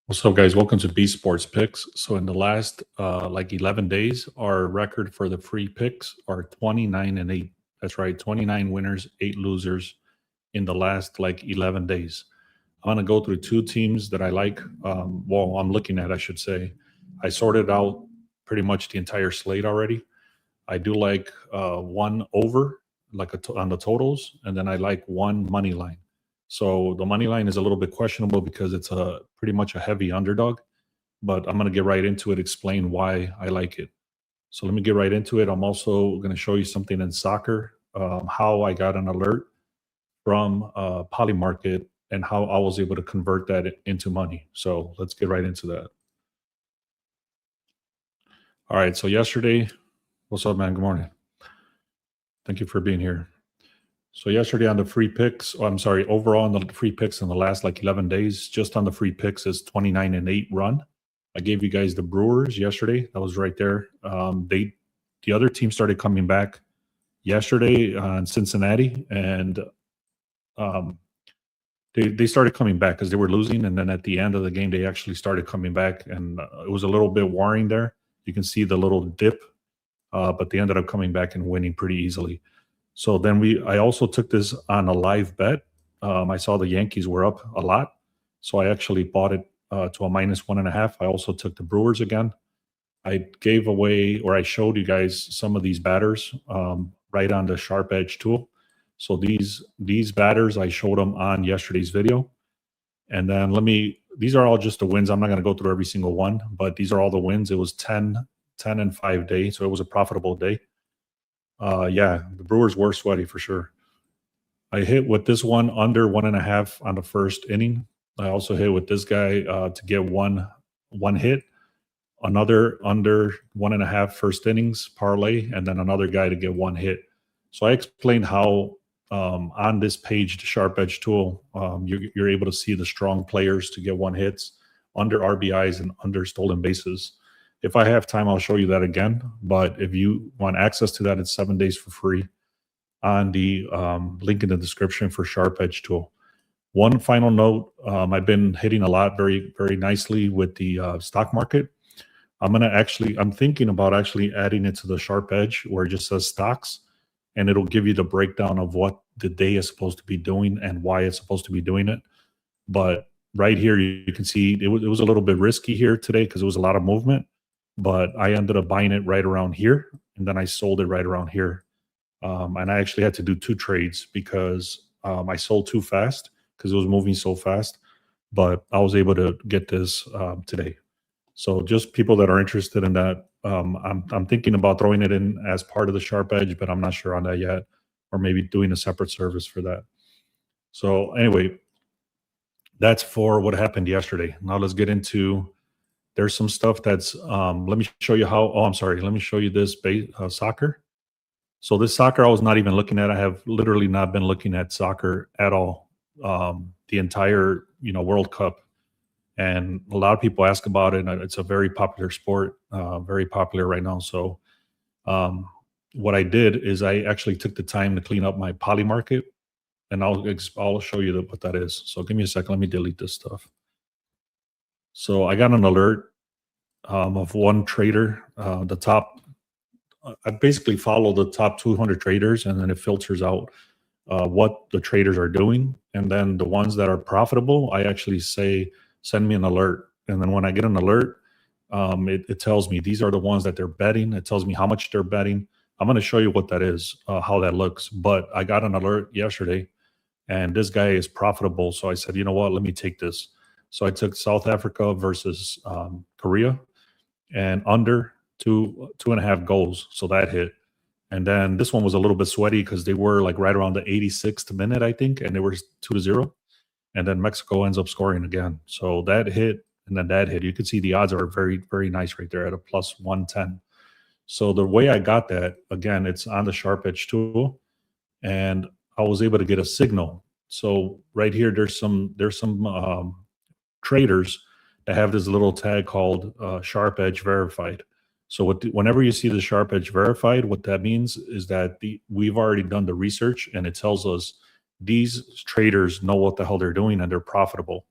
What's up, guys? Welcome to B Sports Picks. So in the last 11 days, our record for the free picks are 29-8. That's right, 29 winners, 8 losers in the last 11 days. I'm gonna go through two teams that I like. I'm looking at, I should say. I sorted out pretty much the entire slate already. I do like one over, on the totals, and then I like one money line. So the money line is a little bit questionable because it's a pretty much a heavy underdog, but I'm going to get right into it, explain why I like it. So let me get right into it. I'm also going to show you something in soccer, how I got an alert from Polymarket and how I was able to convert that into money. So let's get right into that. All right. So yesterday, what's up, man? Good morning. Thank you for being here. So yesterday on the free picks, overall on the free picks in the last 11 days, just on the free picks is 29-8 run. I gave you guys the Brewers yesterday. That was right there. The other team started coming back yesterday in Cincinnati, and they started coming back because they were losing, and then at the end of the game, they actually started coming back, and it was a little bit worrying there. You can see the little dip, but they ended up coming back and winning pretty easily. So then I also took this on a live bet. I saw the Yankees were up a lot, so I actually bought it to a -1.5. I also took the Brewers again. I gave away, or I showed you guys some of these batters right on the Sharp Edge tool. So these batters, I showed them on yesterday's video. And then these are all just the wins. I'm not going to go through every single one, but these are all the wins. It was 10 and 5 day, so it was a profitable day. Yeah, the Brewers were sweaty for sure. I hit with this one under 1.5 on the first inning. I also hit with this guy to get one hit, another under 1.5 first innings parlay, and then another guy to get one hit. So I explained how on this page, the Sharp Edge tool, you're able to see the strong players to get one hits, under RBIs, and under stolen bases. If I have time, I'll show you that again. But if you want access to that, it's 7 days for free on the link in the description for Sharp Edge tool. One final note, I've been hitting a lot very, very nicely with the stock market. I'm thinking about actually adding it to the Sharp Edge where it just says stocks, and it'll give you the breakdown of what the day is supposed to be doing and why it's supposed to be doing it. But right here, you can see it was a little bit risky here today because it was a lot of movement. But I ended up buying it right around here, and then I sold it right around here. And I actually had to do 2 trades because I sold too fast because it was moving so fast. But I was able to get this today. So just people that are interested in that, I'm thinking about throwing it in as part of the Sharp Edge, but I'm not sure on that yet, or maybe doing a separate service for that. So anyway, that's for what happened yesterday. Now let's get into. There's some stuff that's, let me show you how, let me show you this soccer. So this soccer I was not even looking at. I have literally not been looking at soccer at all, the entire, World Cup. And a lot of people ask about it. And it's a very popular sport, very popular right now. So what I did is I actually took the time to clean up my Polymarket, and I'll show you what that is. So give me a second. Let me delete this stuff. So I got an alert of one trader. I basically follow the top 200 traders, and then it filters out what the traders are doing. And then the ones that are profitable, I actually say, send me an alert. And then when I get an alert, it tells me these are the ones that they're betting. It tells me how much they're betting. I'm going to show you what that is, how that looks. But I got an alert yesterday, and this guy is profitable. So I said, you know what, let me take this. So I took South Africa versus Korea, and under 2.5 goals. So that hit. And then this one was a little bit sweaty because they were right around the 86th minute, I think, and they were 2-0. And then Mexico ends up scoring again. So that hit, and then that hit. You can see the odds are very, very nice right there at a +110. So the way I got that, again, it's on the Sharp Edge tool, and I was able to get a signal. So right here, there's some traders that have this little tag called Sharp Edge Verified. So whenever you see the Sharp Edge Verified, what that means is that we've already done the research, and it tells us these traders know what the hell they're doing and they're profitable.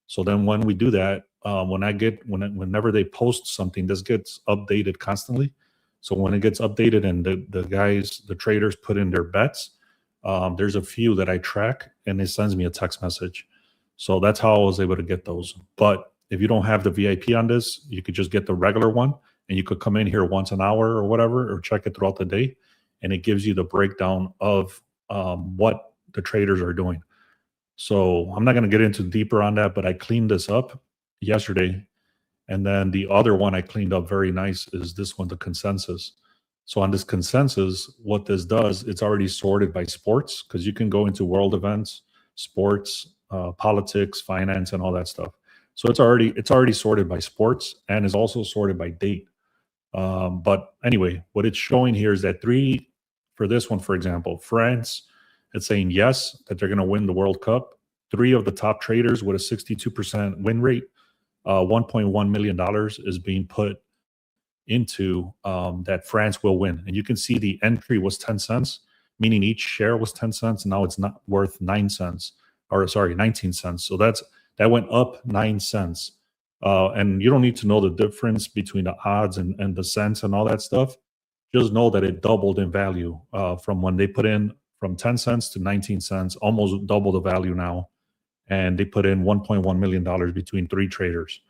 So then when we do that, whenever they post something, this gets updated constantly. So when it gets updated and the traders put in their bets, there's a few that I track and it sends me a text message. So that's how I was able to get those. But if you don't have the VIP on this, you could just get the regular one and you could come in here once an hour or whatever, or check it throughout the day. And it gives you the breakdown of what the traders are doing. So I'm not going to get into deeper on that, but I cleaned this up yesterday. And then the other one I cleaned up very nice is this one, the consensus. So on this consensus, what this does, it's already sorted by sports, because you can go into world events, sports, politics, finance, and all that stuff. So it's already sorted by sports and is also sorted by date. But anyway, what it's showing here is that for this one, for example, France, it's saying yes, that they're going to win the World Cup. 3 of the top traders with a 62% win rate, $1.1 million is being put into that France will win. And you can see the entry was 10 cents, meaning each share was 10 cents. And now it's not worth 9 cents, or sorry, 19 cents. So that went up 9 cents. And you don't need to know the difference between the odds and the cents and all that stuff. Just know that it doubled in value from when they put in from 10 cents to 19 cents, almost double the value now. And they put in $1.1 million between 3 traders.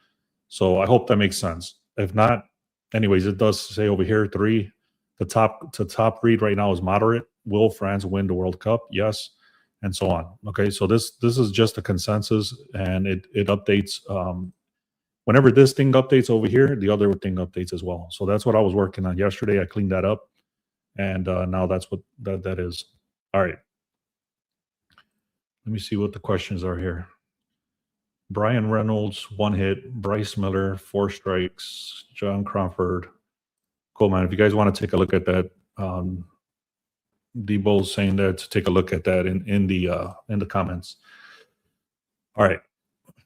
So I hope that makes sense. If not, anyways, it does say over here 3. The top read right now is moderate. Will France win the World Cup? Yes, and so on. Okay, so this is just a consensus, and it updates. Whenever this thing updates over here, the other thing updates as well. So that's what I was working on yesterday. I cleaned that up, and now that's what that is. All right. Let me see what the questions are here. Brian Reynolds, 1 hit. Bryce Miller, 4 strikes. John Crawford. Cool, man. If you guys want to take a look at that, Debo's saying that to take a look at that in the comments. All right.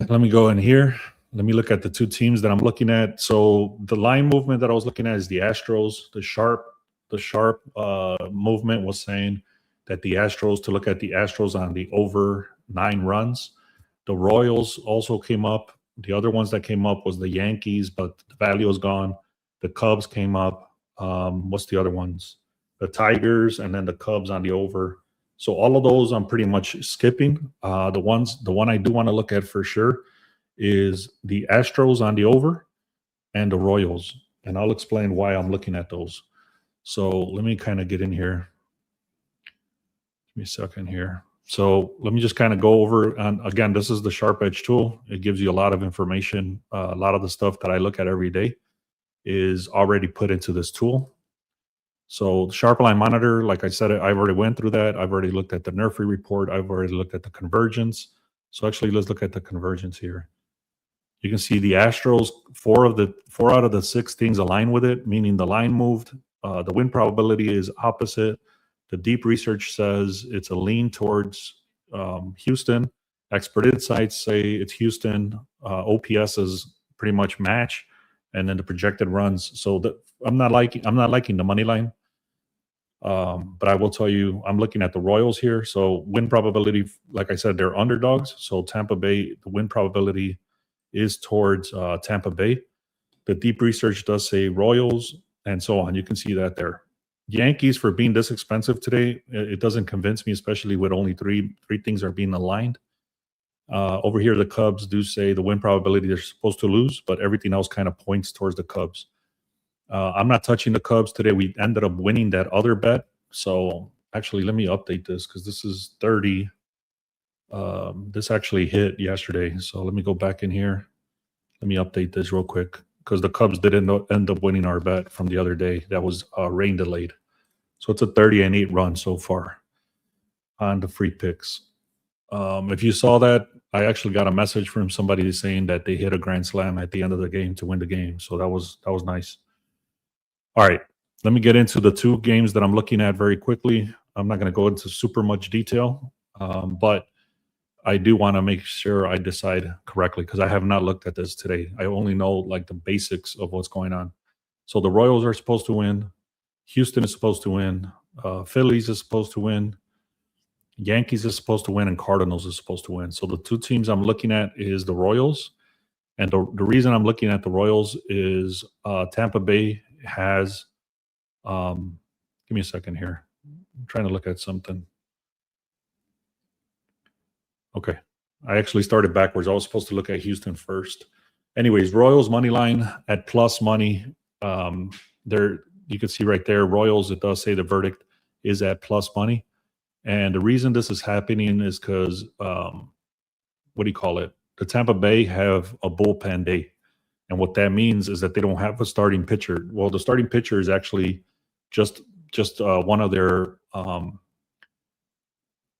Let me go in here. Let me look at the 2 teams that I'm looking at. So the line movement that I was looking at is the Astros. The sharp movement was saying that the Astros, to look at the Astros on the over 9 runs. The Royals also came up. The other ones that came up was the Yankees, but the value is gone. The Cubs came up. What's the other ones? The Tigers, and then the Cubs on the over. So all of those I'm pretty much skipping. The one I do want to look at for sure is the Astros on the over and the Royals. And I'll explain why I'm looking at those. So let me kind of get in here. Give me a second here. So let me just kind of go over, and again, this is the Sharp Edge tool. It gives you a lot of information. A lot of the stuff that I look at every day is already put into this tool. So the Sharp Line Monitor, like I said, I've already went through that. I've already looked at the NRFI report. I've already looked at the convergence. So actually, let's look at the convergence here. You can see the Astros, 4 out of the 6 things align with it, meaning the line moved. The win probability is opposite. The deep research says it's a lean towards Houston. Expert insights say it's Houston. OPS is pretty much match, and then the projected runs. So I'm not liking the money line, but I will tell you I'm looking at the Royals here. So win probability, like I said, they're underdogs. So Tampa Bay, the win probability is towards Tampa Bay. The deep research does say Royals, and so on. You can see that there. Yankees, for being this expensive today, it doesn't convince me, especially with only three things are being aligned. Over here, the Cubs do say the win probability they're supposed to lose, but everything else kind of points towards the Cubs. I'm not touching the Cubs today. We ended up winning that other bet. So actually, let me update this because this is 30. This actually hit yesterday. So let me go back in here. Let me update this real quick because the Cubs didn't end up winning our bet from the other day. That was rain delayed. So it's a 30-8 run so far on the free picks. If you saw that, I actually got a message from somebody saying that they hit a grand slam at the end of the game to win the game. So that was nice. All right, let me get into the 2 games that I'm looking at very quickly. I'm not going to go into super much detail, but I do want to make sure I decide correctly because I have not looked at this today. I only know like the basics of what's going on. So the Royals are supposed to win. Houston is supposed to win. Phillies is supposed to win. Yankees is supposed to win, and Cardinals is supposed to win. So the 2 teams I'm looking at is the Royals And the reason I'm looking at the Royals is Tampa Bay has. Give me a second here. I'm trying to look at something. Okay. I actually started backwards. I was supposed to look at Houston first. Anyways, Royals money line at plus money. There you can see right there, Royals, it does say the verdict is at plus money. And the reason this is happening is because what do you call it? The Tampa Bay have a bullpen day. And what that means is that they don't have a starting pitcher. Well, the starting pitcher is actually just one of their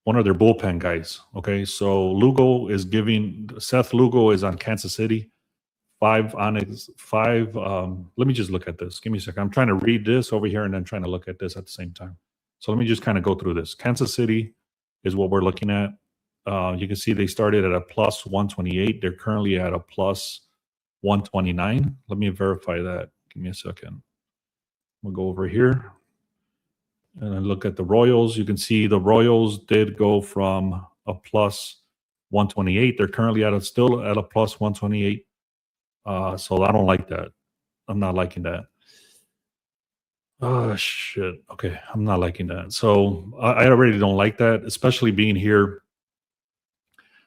bullpen guys. Okay, so Seth Lugo is on Kansas City. 5 on his 5. Let me just look at this. Give me a second. I'm trying to read this over here and then trying to look at this at the same time. So let me just kind of go through this. Kansas City is what we're looking at. You can see they started at a plus 128. They're currently at a plus 129. Let me verify that. Give me a second. We'll go over here and then look at the Royals. You can see the Royals did go from a plus 128. They're currently still at a plus 128. So I don't like that. I'm not liking that. Oh, shit. Okay, I'm not liking that. So I already don't like that, especially being here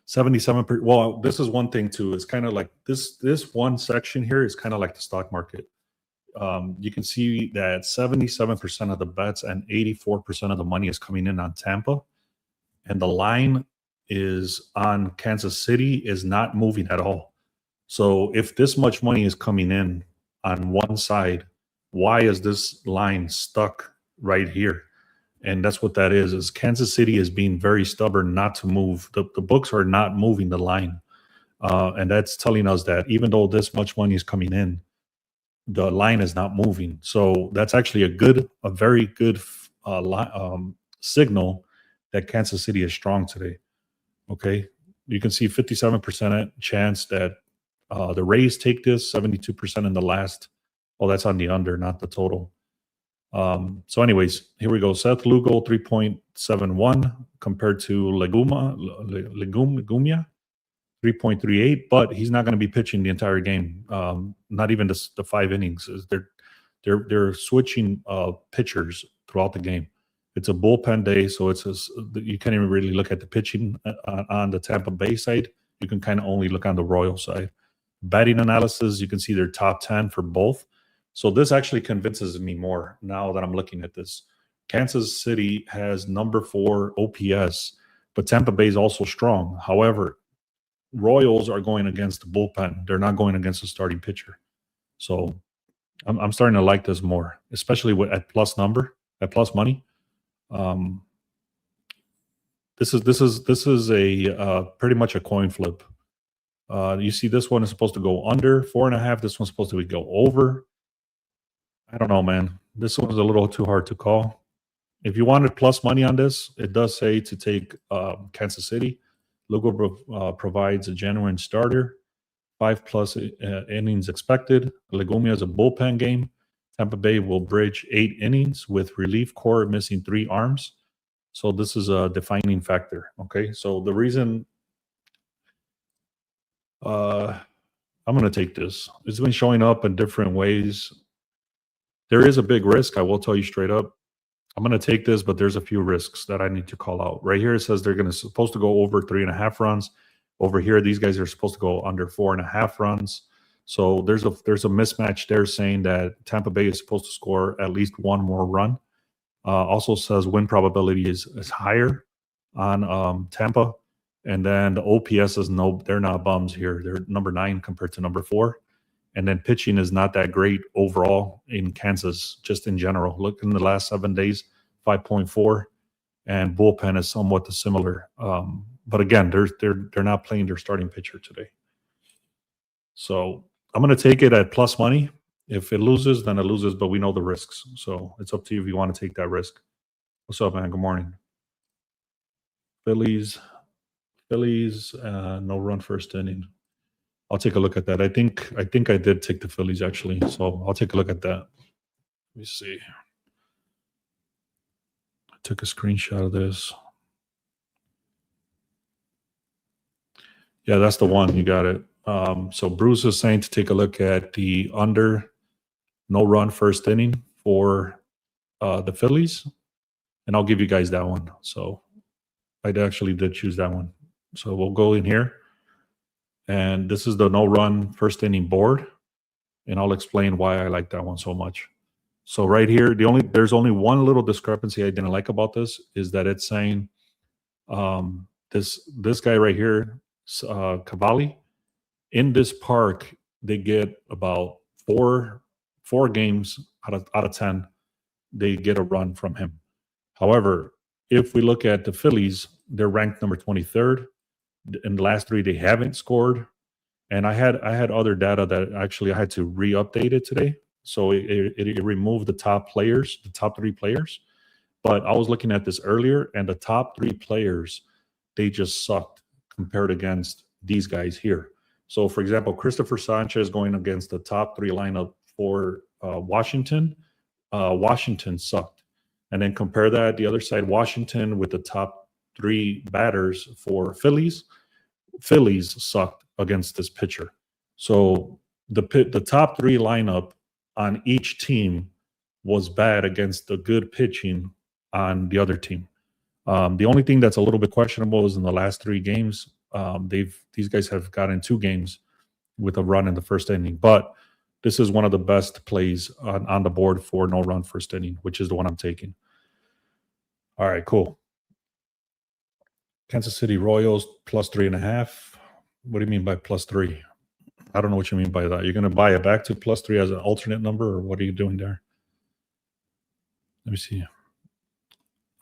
77%. Well, this is one thing too. It's kind of like this one section here is kind of like the stock market. You can see that 77% of the bets and 84% of the money is coming in on Tampa, and the line is on Kansas City is not moving at all. So if this much money is coming in on one side, why is this line stuck right here? And that's what that is Kansas City is being very stubborn not to move. The books are not moving the line. And that's telling us that even though this much money is coming in, the line is not moving. So that's actually a very good signal that Kansas City is strong today. Okay. You can see 57% chance that the Rays take this, 72% in the last. Oh, that's on the under, not the total. So anyways, here we go. Seth Lugo, 3.71 compared to Legumia, 3.38, but he's not going to be pitching the entire game. Not even the 5 innings. They're switching pitchers throughout the game. It's a bullpen day, so you can't even really look at the pitching on the Tampa Bay side. You can kind of only look on the Royal side. Batting analysis, you can see their top 10 for both. So this actually convinces me more now that I'm looking at this. Kansas City has number 4 OPS, but Tampa Bay is also strong. However, Royals are going against the bullpen. They're not going against the starting pitcher. So I'm starting to like this more, especially at plus money. This is a pretty much a coin flip. You see, this one is supposed to go under 4.5. This one's supposed to go over. I don't know, man. This one was a little too hard to call. If you wanted plus money on this, it does say to take Kansas City. Lugo provides a genuine starter. 5+ innings expected. Legumia is a bullpen game. Tampa Bay will bridge 8 innings with relief core missing 3 arms. So this is a defining factor. Okay, so the reason I'm going to take this. It's been showing up in different ways. There is a big risk. I will tell you straight up. I'm going to take this, but there's a few risks that I need to call out. Right here, it says they're supposed to go over 3.5 runs. Over here, these guys are supposed to go under 4.5 runs. So there's a mismatch there saying that Tampa Bay is supposed to score at least 1 more run. Also says win probability is higher on Tampa. And then the OPS is they're not bums here. They're number 9 compared to number 4. And then pitching is not that great overall in Kansas, just in general. Look in the last 7 days, 5.4, and bullpen is somewhat similar. But again, they're not playing their starting pitcher today. So I'm going to take it at plus money. If it loses, then it loses, but we know the risks. So it's up to you if you want to take that risk. What's up, man? Good morning. Phillies, no run first inning. I'll take a look at that. I think I did take the Phillies actually, so I'll take a look at that. Let me see. I took a screenshot of this. Yeah, that's the one. You got it. So Bruce is saying to take a look at the under no run first inning for the Phillies, and I'll give you guys that one. So I actually did choose that one. So we'll go in here, and this is the no run first inning board, and I'll explain why I like that one so much. So right here, there's only one little discrepancy I didn't like about this is that it's saying this guy right here, Cavalli, in this park they get about four games out of 10 they get a run from him. However, if we look at the Phillies, they're ranked number 23rd. In the last 3, they haven't scored. And I had other data that actually I had to re-update it today. So it removed the top players, the top 3 players. But I was looking at this earlier, and the top 3 players, they just sucked compared against these guys here. So, for example, Christopher Sanchez going against the top 3 lineup for Washington. Washington sucked. And then compare that the other side, Washington with the top 3 batters for Phillies. Phillies sucked against this pitcher. So the top 3 lineup on each team was bad against the good pitching on the other team. The only thing that's a little bit questionable is in the last 3 games, these guys have gotten 2 games with a run in the first inning. But this is one of the best plays on the board for no run first inning, which is the one I'm taking. All right, cool. Kansas City Royals plus 3.5. What do you mean by plus 3? I don't know what you mean by that. You're going to buy it back to plus 3 as an alternate number, or what are you doing there? Let me see.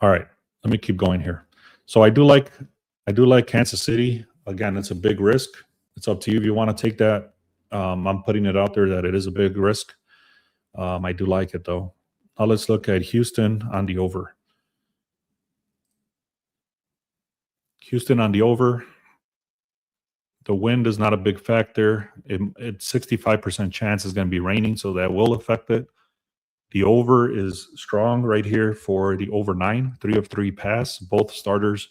All right, let me keep going here. So I do like Kansas City. Again, it's a big risk. It's up to you if you want to take that. I'm putting it out there that it is a big risk. I do like it, though. Now let's look at Houston on the over. Houston on the over. The wind is not a big factor. It's 65% chance it's going to be raining, so that will affect it. The over is strong right here for the over 9, 3 of 3 pass. Both starters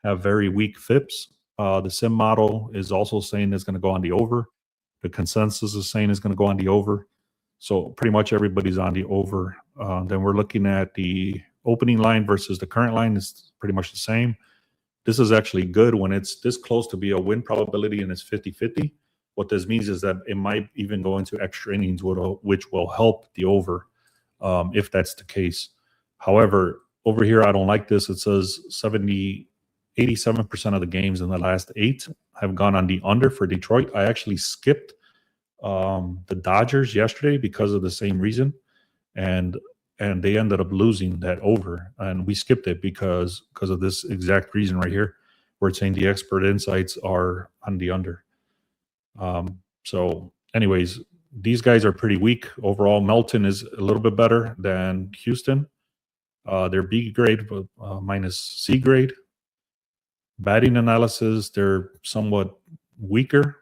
have very weak FIPS. The sim model is also saying it's going to go on the over. The consensus is saying it's going to go on the over. So pretty much everybody's on the over. Then we're looking at the opening line versus the current line is pretty much the same. This is actually good when it's this close to be a win probability and it's 50-50. What this means is that it might even go into extra innings, which will help the over if that's the case. However, over here, I don't like this. It says 87% of the games in the last 8 have gone on the under for Detroit. I actually skipped the Dodgers yesterday because of the same reason. And they ended up losing that over, and we skipped it because of this exact reason right here, where it's saying the expert insights are on the under. So anyways, these guys are pretty weak overall. Melton is a little bit better than Houston. They're B grade, but minus C grade. Batting analysis, they're somewhat weaker.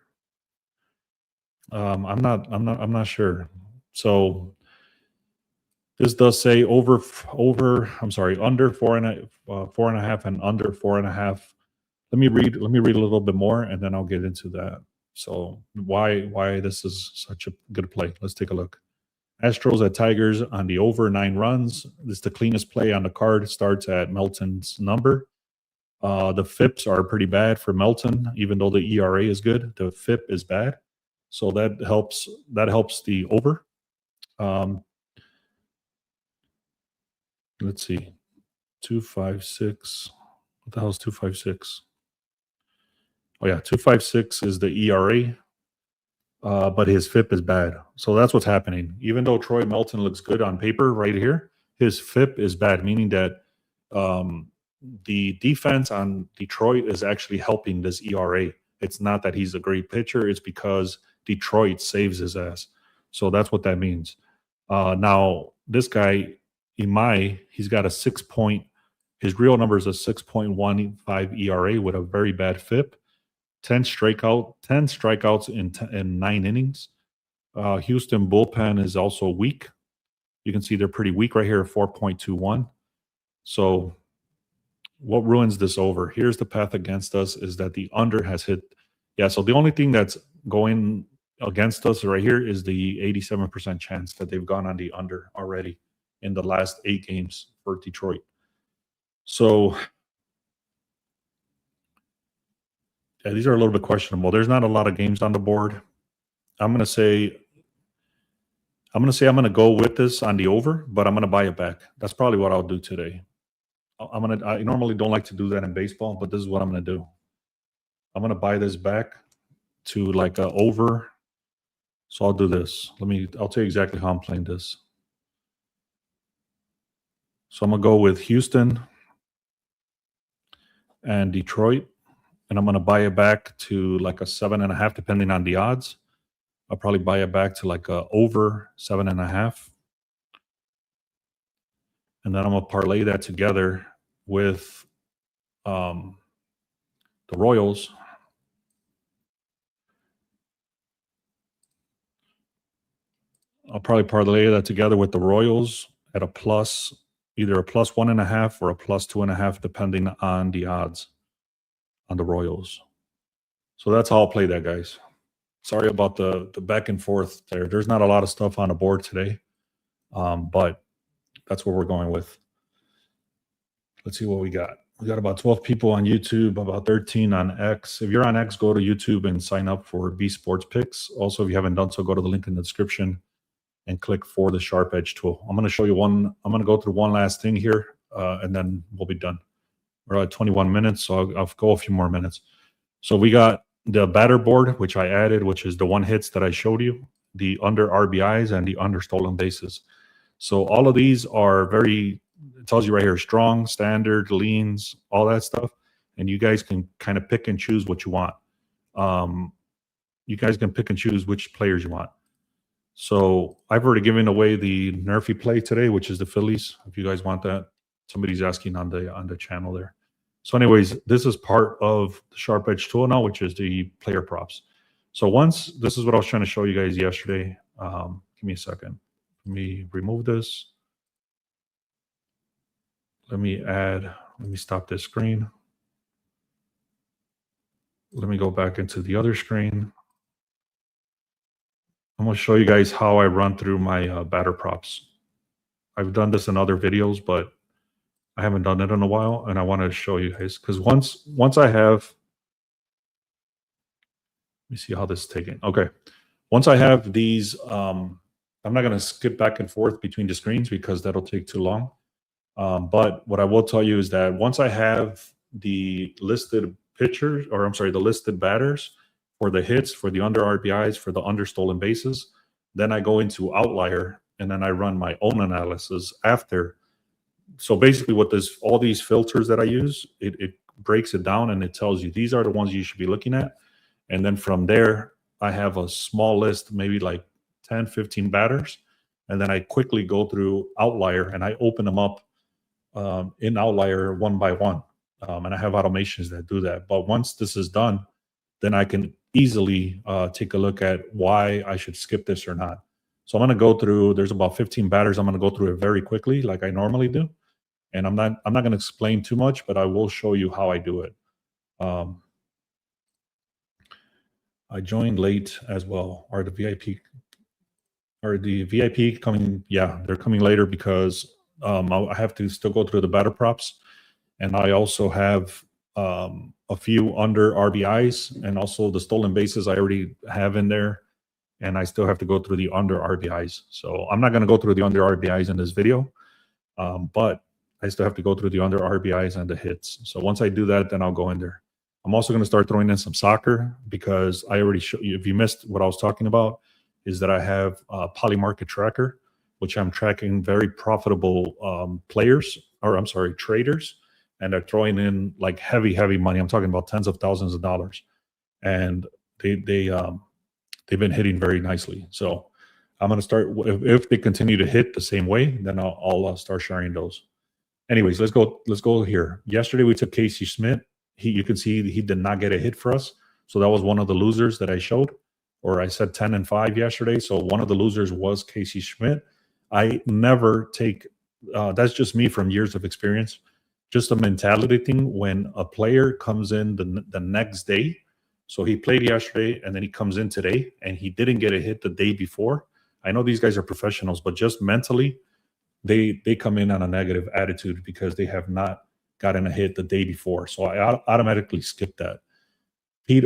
I'm not sure. So this does say under 4.5 and under 4.5. Let me read a little bit more, and then I'll get into that. So why this is such a good play? Let's take a look. Astros at Tigers on the over 9 runs. This is the cleanest play on the card. It starts at Melton's number. The FIPS are pretty bad for Melton, even though the ERA is good. The FIP is bad, so that helps the over. Let's see, 2.56. What the hell is 2.56? Oh yeah, 2.56 is the ERA, but his FIP is bad. So that's what's happening. Even though Troy Melton looks good on paper right here, his FIP is bad, meaning that the defense on Detroit is actually helping this ERA. It's not that he's a great pitcher. It's because Detroit saves his ass. So that's what that means. Now, this guy, he's got a 6 point. His real number is a 6.15 ERA with a very bad FIP. 10 strikeouts in 9 innings. Houston bullpen is also weak. You can see they're pretty weak right here, 4.21. So what ruins this over? Here's the path against us is that the under has hit. Yeah, so the only thing that's going against us right here is the 87% chance that they've gone on the under already in the last 8 games for Detroit. So yeah, these are a little bit questionable. There's not a lot of games on the board. I'm going to say I'm going to go with this on the over, but I'm going to buy it back. That's probably what I'll do today. I normally don't like to do that in baseball, but this is what I'm going to do. I'm going to buy this back to like a over. So I'll do this. I'll tell you exactly how I'm playing this. So I'm going to go with Houston and Detroit, and I'm going to buy it back to like a 7.5, depending on the odds. I'll probably buy it back to like a over 7.5. And then I'm going to parlay that together with the Royals. I'll probably parlay that together with the Royals at a plus, either a plus 1.5 or a plus 2.5, depending on the odds on the Royals. So that's how I'll play that, guys. Sorry about the back and forth there. There's not a lot of stuff on the board today, but that's what we're going with. Let's see what we got. We got about 12 people on YouTube, about 13 on X. If you're on X, go to YouTube and sign up for B Sports Picks. Also, if you haven't done so, go to the link in the description and click for the Sharp Edge tool. I'm going to show you one. I'm going to go through one last thing here, and then we'll be done. We're at 21 minutes, so I'll go a few more minutes. So we got the batter board, which I added, which is the one hits that I showed you, the under RBIs and the under stolen bases. So all of these are very, it tells you right here, strong, standard, leans, all that stuff. And you guys can kind of pick and choose what you want. You guys can pick and choose which players you want. So I've already given away the NRFI play today, which is the Phillies. If you guys want that, somebody's asking on the channel there. So anyways, this is part of the Sharp Edge tool now, which is the player props. So this is what I was trying to show you guys yesterday. Give me a second. Let me remove this. Let me stop this screen. Let me go back into the other screen. I'm going to show you guys how I run through my batter props. I've done this in other videos, but I haven't done it in a while, and I want to show you guys because once I have, let me see how this is taken. Okay, once I have these, I'm not going to skip back and forth between the screens because that'll take too long. But what I will tell you is that once I have the listed pitchers, or I'm sorry, the listed batters for the hits, for the under RBIs, for the under stolen bases, then I go into Outlier and then I run my own analysis after. So basically what all these filters that I use, it breaks it down and it tells you these are the ones you should be looking at. And then from there, I have a small list, maybe like 10, 15 batters. And then I quickly go through Outlier and I open them up in Outlier one by one. And I have automations that do that. But once this is done, then I can easily take a look at why I should skip this or not. So I'm going to go through, there's about 15 batters. I'm going to go through it very quickly like I normally do. And I'm not going to explain too much, but I will show you how I do it. I joined late as well. Are the VIP coming? Yeah, they're coming later because I have to still go through the batter props. And I also have a few under RBIs and also the stolen bases I already have in there. And I still have to go through the under RBIs. So I'm not going to go through the under RBIs in this video, but I still have to go through the under RBIs and the hits. So once I do that, then I'll go in there. I'm also going to start throwing in some soccer because I already showed you, if you missed what I was talking about, is that I have a Poly Market Tracker, which I'm tracking very profitable traders, and they're throwing in like heavy money. I'm talking about tens of thousands of dollars, and they've been hitting very nicely. So I'm going to start, if they continue to hit the same way, then I'll start sharing those. Anyways, let's go here. Yesterday we took Casey Schmidt. You can see he did not get a hit for us. So that was one of the losers that I showed, or I said 10-5 yesterday. So one of the losers was Casey Schmidt. I never take, that's just me from years of experience, just a mentality thing. When a player comes in the next day So he played yesterday, and then he comes in today, and he didn't get a hit the day before. I know these guys are professionals, but just mentally, they come in on a negative attitude because they have not gotten a hit the day before. So I automatically skip that. Pete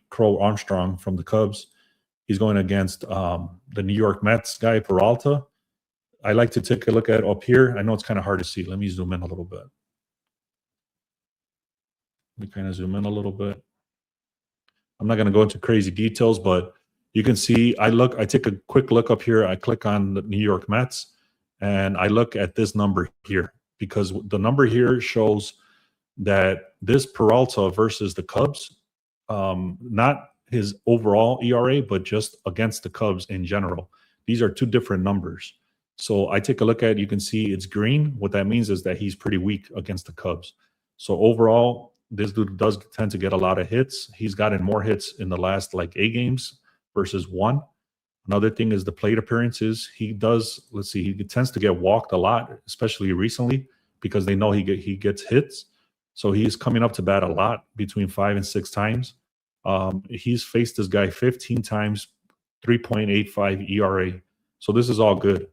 Crow Armstrong from the Cubs. He's going against the New York Mets guy, Peralta. I like to take a look at up here. I know it's kind of hard to see. Let me zoom in a little bit. Let me kind of zoom in a little bit. I'm not going to go into crazy details, but you can see I take a quick look up here. I click on the New York Mets, and I look at this number here because the number here shows that this Peralta versus the Cubs, not his overall ERA, but just against the Cubs in general. These are two different numbers. So I take a look at it, you can see it's green. What that means is that he's pretty weak against the Cubs. So overall, this dude does tend to get a lot of hits. He's gotten more hits in the last like 8 games versus 1. Another thing is the plate appearances. He tends to get walked a lot, especially recently, because they know he gets hits. So he's coming up to bat a lot, between 5 and 6 times. He's faced this guy 15 times, 3.85 ERA. So this is all good.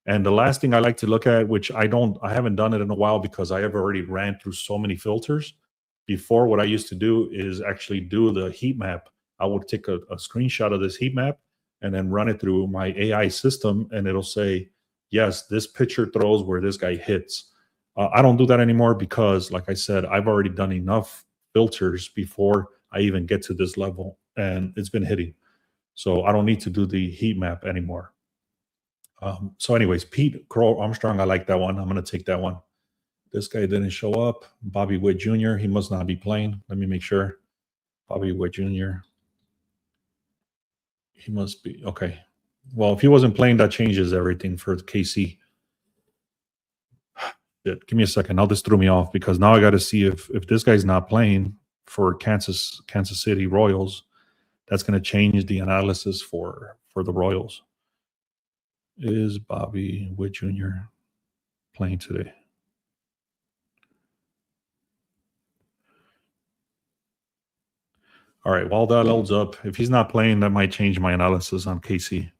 And the last thing I like to look at, which I haven't done it in a while because I have already ran through so many filters. Before, what I used to do is actually do the heat map. I would take a screenshot of this heat map and then run it through my AI system, and it'll say, yes, this pitcher throws where this guy hits. I don't do that anymore because, like I said, I've already done enough filters before I even get to this level, and it's been hitting. So I don't need to do the heat map anymore. So anyways, Pete Crow Armstrong, I like that one. I'm going to take that one. This guy didn't show up. Bobby Witt Jr., he must not be playing. Let me make sure. Bobby Witt Jr., he must be. Okay. Well, if he wasn't playing, that changes everything for KC. Give me a second. Now this threw me off because now I got to see if this guy's not playing for Kansas City Royals, that's going to change the analysis for the Royals. Is Bobby Witt Jr. playing today? All right, while that loads up, if he's not playing, that might change my analysis on KC.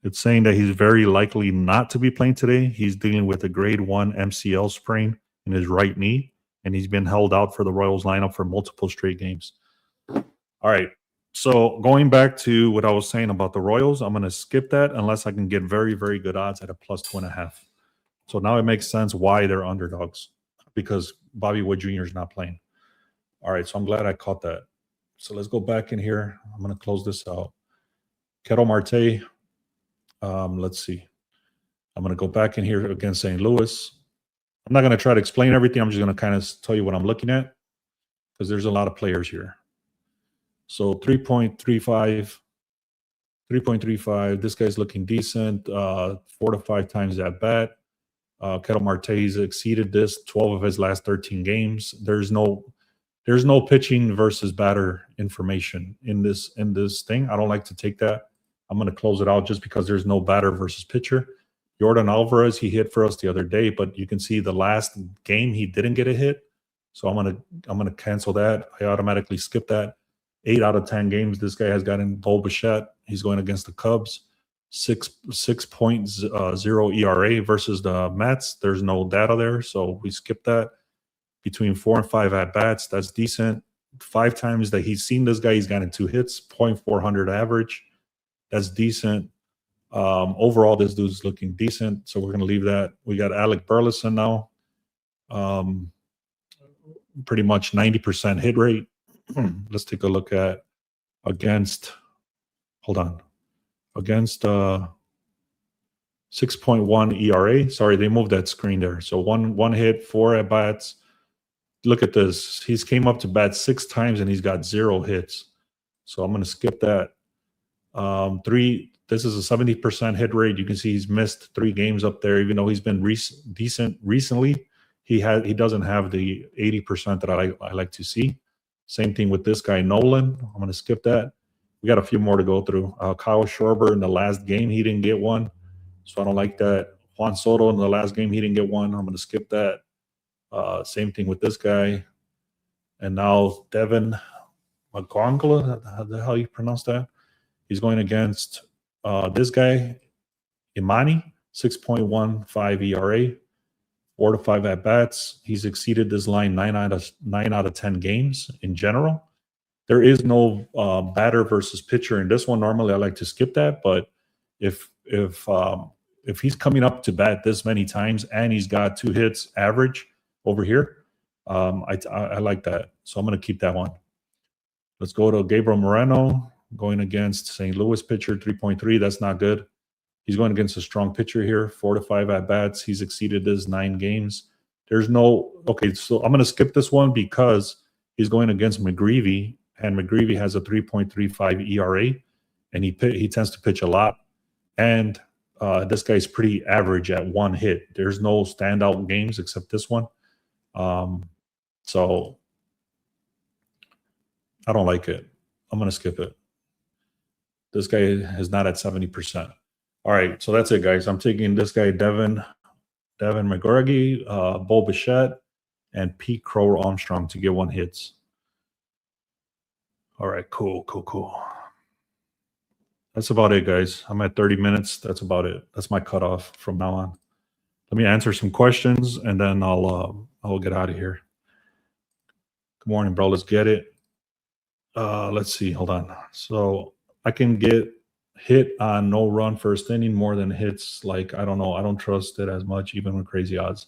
It's saying that he's very likely not to be playing today. He's dealing with a grade 1 MCL sprain in his right knee, and he's been held out for the Royals lineup for multiple straight games. All right, so going back to what I was saying about the Royals, I'm going to skip that unless I can get very, very good odds at a +2.5. So now it makes sense why they're underdogs, because Bobby Witt Jr. is not playing. All right, so I'm glad I caught that. So let's go back in here. I'm going to close this out. Ketel Marte, let's see. I'm going to go back in here against St. Louis. I'm not going to try to explain everything. I'm just going to kind of tell you what I'm looking at because there's a lot of players here. So 3.35. This guy's looking decent. 4 to 5 times at bat. Ketel Marte's exceeded this 12 of his last 13 games. There's no pitching versus batter information in this thing. I don't like to take that. I'm going to close it out just because there's no batter versus pitcher. Jordan Alvarez, he hit for us the other day, but you can see the last game he didn't get a hit. So I'm gonna cancel that. I automatically skip that. 8 out of 10 games this guy has gotten Bo Bichette. He's going against the Cubs. 6.0 ERA versus the Mets. There's no data there, so we skip that. Between 4 and 5 at bats, that's decent. 5 times that he's seen this guy, he's gotten 2 hits, .400 average. That's decent. Overall, this dude's looking decent, so we're going to leave that. We got Alec Burleson now. Pretty much 90% hit rate. Let's take a look at against 6.1 ERA. Sorry, they moved that screen there. So one hit, 4 at bats. Look at this. He's came up to bat 6 times and he's got 0 hits. So I'm going to skip that. This is a 70% hit rate. You can see he's missed 3 games up there, even though he's been decent recently. He doesn't have the 80% that I like to see. Same thing with this guy, Nolan. I'm going to skip that. We got a few more to go through. Kyle Schwarber in the last game, he didn't get one. So I don't like that. Juan Soto in the last game, he didn't get one. I'm going to skip that. Same thing with this guy. And now Devin McGongla, how the hell you pronounce that? He's going against this guy, Imani, 6.15 ERA, 4 to 5 at bats. He's exceeded this line 9 out of 10 games in general. There is no batter versus pitcher in this one. Normally, I like to skip that, but if he's coming up to bat this many times and he's got 2 hits average over here, I like that. So I'm going to keep that one. Let's go to Gabriel Moreno going against St. Louis pitcher, 3.3. That's not good. He's going against a strong pitcher here, 4 to 5 at bats. He's exceeded his 9 games. There's no okay. So I'm going to skip this one because he's going against McGreevy, and McGreevy has a 3.35 ERA, and he tends to pitch a lot. And this guy's pretty average at 1 hit. There's no standout games except this one. So I don't like it. I'm going to skip it. This guy is not at 70%. All right, so that's it, guys. I'm taking this guy, Devin McGregor, Bo Bichette, and Pete Crow Armstrong to get 1 hits. All right, cool. That's about it, guys. I'm at 30 minutes. That's about it. That's my cutoff from now on. Let me answer some questions, and then I'll get out of here. Good morning, bro. Let's get it. Let's see. Hold on. So I can get hit on no run first inning more than hits. Like, I don't know. I don't trust it as much, even with crazy odds.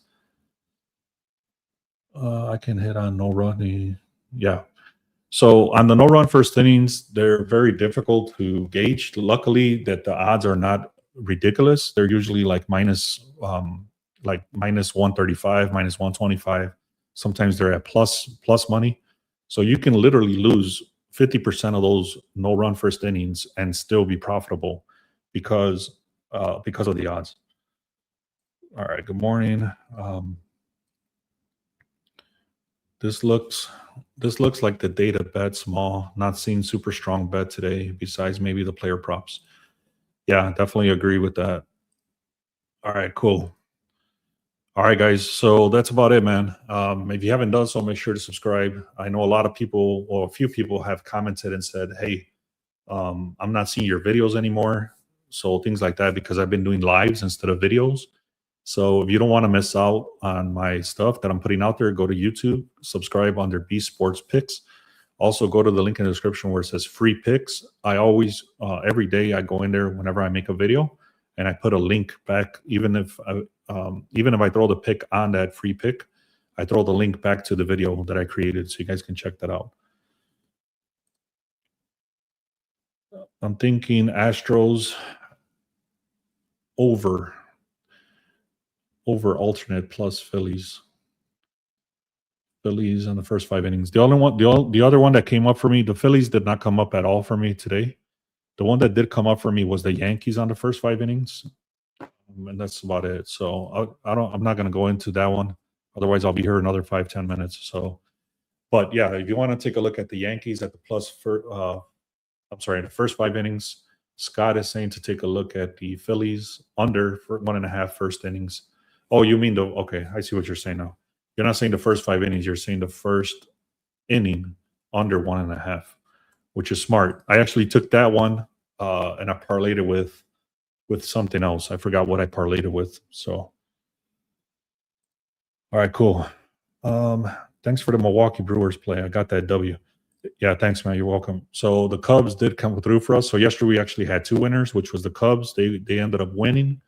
I can hit on no run. Yeah. So on the no run first innings, they're very difficult to gauge. Luckily that the odds are not ridiculous. They're usually like minus 135, minus 125. Sometimes they're at plus money. So you can literally lose 50% of those no run first innings and still be profitable because of the odds. All right. Good morning. This looks like the data bet small. Not seeing super strong bet today. Besides maybe the player props. Yeah, definitely agree with that. All right, cool. All right, guys. So that's about it, man. If you haven't done so, make sure to subscribe. I know a lot of people, or a few people, have commented and said, "Hey, I'm not seeing your videos anymore." So things like that, because I've been doing lives instead of videos. So if you don't want to miss out on my stuff that I'm putting out there, go to YouTube, subscribe under B Sports Picks. Also, go to the link in the description where it says free picks. I always, every day, I go in there whenever I make a video, and I put a link back. Even if I throw the pick on that free pick, I throw the link back to the video that I created, so you guys can check that out. I'm thinking Astros over alternate plus Phillies. Phillies in the first 5 innings. The other one that came up for me, the Phillies did not come up at all for me today. The one that did come up for me was the Yankees on the first 5 innings, and that's about it. So I'm not going to go into that one. Otherwise, I'll be here another 5-10 minutes. So, but yeah, if you want to take a look at the Yankees at the the first 5 innings, Scott is saying to take a look at the Phillies under for 1.5 first innings. Oh, you mean okay, I see what you're saying now. You're not saying the first 5 innings, you're saying the first inning under 1.5, which is smart. I actually took that one and I parlayed it with something else. I forgot what I parlayed it with. So, all right, cool. Thanks for the Milwaukee Brewers play. I got that W. Yeah, thanks, man. You're welcome. So the Cubs did come through for us. So yesterday we actually had 2 winners, which was the Cubs. They ended up winning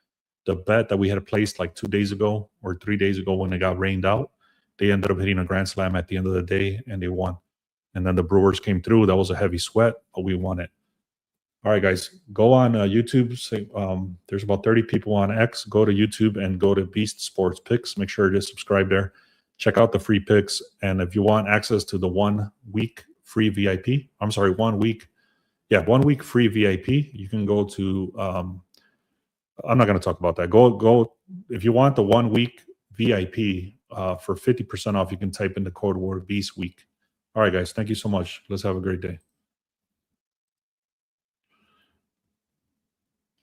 the bet that we had placed like 2 days ago or 3 days ago when they got rained out. They ended up hitting a grand slam at the end of the day, and they won. And then the Brewers came through. That was a heavy sweat, but we won it. All right, guys, go on YouTube. There's about 30 people on X. Go to YouTube and go to Beast Sports Picks. Make sure to subscribe there. Check out the free picks. And if you want access to the 1 week free VIP, 1 week free VIP, you can go to, I'm not going to talk about that. Go if you want the 1 week VIP for 50% off, you can type in the code word Beast Week. All right, guys, thank you so much. Let's have a great day.